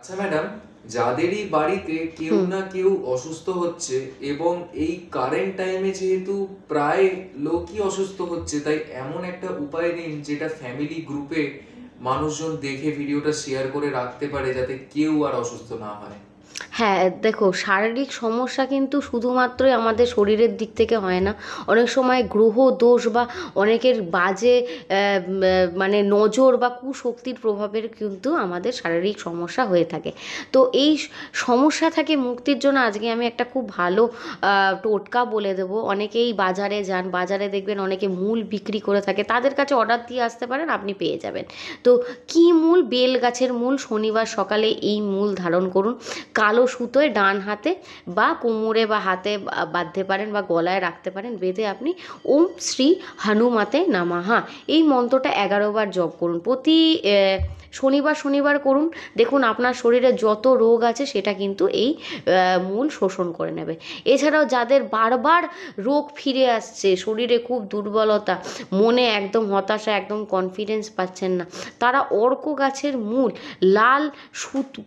আচ্ছা ম্যাডাম, যাদেরই বাড়িতে কেউ না কেউ অসুস্থ হচ্ছে এবং এই কারেন্ট টাইমে যেহেতু প্রায় লোকই অসুস্থ হচ্ছে, তাই এমন একটা উপায় দিন যেটা ফ্যামিলি গ্রুপে মানুষজন দেখে ভিডিওটা শেয়ার করে রাখতে পারে যাতে কেউ আর অসুস্থ না হয়। হ্যাঁ, দেখো, শারীরিক সমস্যা কিন্তু শুধুমাত্রই আমাদের শরীরের দিক থেকে হয় না। অনেক সময় গ্রহ দোষ বা অনেকের বাজে মানে নজর বা কুশক্তির প্রভাবের কিন্তু আমাদের শারীরিক সমস্যা হয়ে থাকে। তো এই সমস্যা থেকে মুক্তির জন্য আজকে আমি একটা খুব ভালো টোটকা বলে দেবো। অনেকেই বাজারে যান, বাজারে দেখবেন অনেকে মূল বিক্রি করে থাকে, তাদের কাছে অর্ডার দিয়ে আসতে পারেন, আপনি পেয়ে যাবেন। তো কী মূল? বেল গাছের মূল। শনিবার সকালে এই মূল ধারণ করুন, কালো সুতোয় ডান হাতে বা কোমরে বা হাতে বাঁধতে পারেন বা গলায় রাখতে পারেন, বেঁধে আপনি ওম শ্রী হনুমাতে নামাহা এই মন্ত্রটা 11 বার জপ করুন। প্রতি শনিবার শনিবার করুন। দেখুন আপনার শরীরে যত রোগ আছে সেটা কিন্তু এই মূল শোষণ করে নেবে। এছাড়াও যাদের বারবার রোগ ফিরে আসছে, শরীরে খুব দুর্বলতা, মনে একদম হতাশা, একদম কনফিডেন্স পাচ্ছেন না, তারা অর্ক গাছের মূল লাল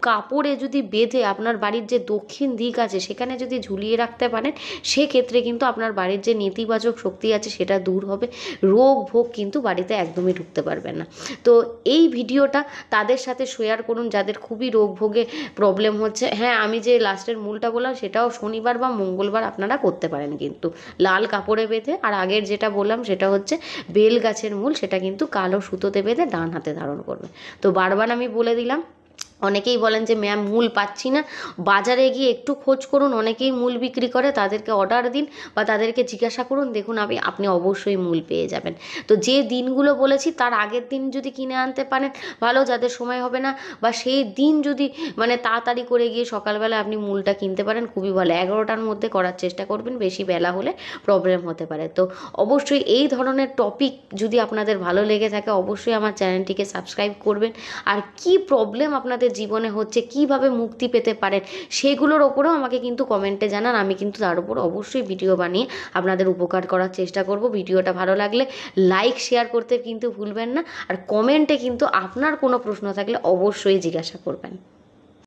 কাপড়ে যদি বেঁধে আপনার বাড়ির যে দক্ষিণ দিক আছে সেখানে যদি ঝুলিয়ে রাখতে পারেন, সেক্ষেত্রে কিন্তু আপনার বাড়ির যে নেতিবাচক শক্তি আছে সেটা দূর হবে। রোগ ভোগ কিন্তু বাড়িতে একদমই ঢুকতে পারবে না। তো এই ভিডিওটা তাদের সাথে শেয়ার করুন যাদের খুবই রোগ ভোগে প্রবলেম হচ্ছে। হ্যাঁ, আমি যে লাস্টের মূলটা বললাম সেটাও শনিবার বা মঙ্গলবার আপনারা করতে পারেন, কিন্তু লাল কাপড়ে বেঁধে। আর আগের যেটা বললাম সেটা হচ্ছে বেল গাছের মূল, সেটা কিন্তু কালো সুতোতে বেঁধে ডান হাতে ধারণ করবে। তো বারবার আমি বলে দিলাম। অনেকেই বলেন যে ম্যাম মূল পাচ্ছি না, বাজারে গিয়ে একটু খোঁজ করুন, অনেকেই মূল বিক্রি করে, তাদেরকে অর্ডার দিন বা তাদেরকে জিজ্ঞাসা করুন, দেখুন আপনি অবশ্যই মূল পেয়ে যাবেন। তো যে দিনগুলো বলেছি তার আগের দিন যদি কিনে আনতে পারেন ভালো, যাদের সময় হবে না, বা সেই দিন যদি মানে তাড়াতাড়ি করে গিয়ে সকালবেলা আপনি মূলটা কিনতে পারেন, খুবই ভালো। 11টার মধ্যে করার চেষ্টা করবেন, বেশি বেলা হলে প্রবলেম হতে পারে। তো অবশ্যই এই ধরনের টপিক যদি আপনাদের ভালো লেগে থাকে অবশ্যই আমার চ্যানেলটিকে সাবস্ক্রাইব করবেন। আর কি প্রবলেম আপনাদের জীবনে হচ্ছে, কিভাবে মুক্তি পেতে পারেন, সেগুলোর ওপরেও আমাকে কিন্তু কমেন্টে জানান। আমি কিন্তু তার উপর অবশ্যই ভিডিও বানিয়ে আপনাদের উপকার করার চেষ্টা করব। ভিডিওটা ভালো লাগলে লাইক শেয়ার করতে কিন্তু ভুলবেন না। আর কমেন্টে কিন্তু আপনার কোনো প্রশ্ন থাকলে অবশ্যই জিজ্ঞাসা করবেন।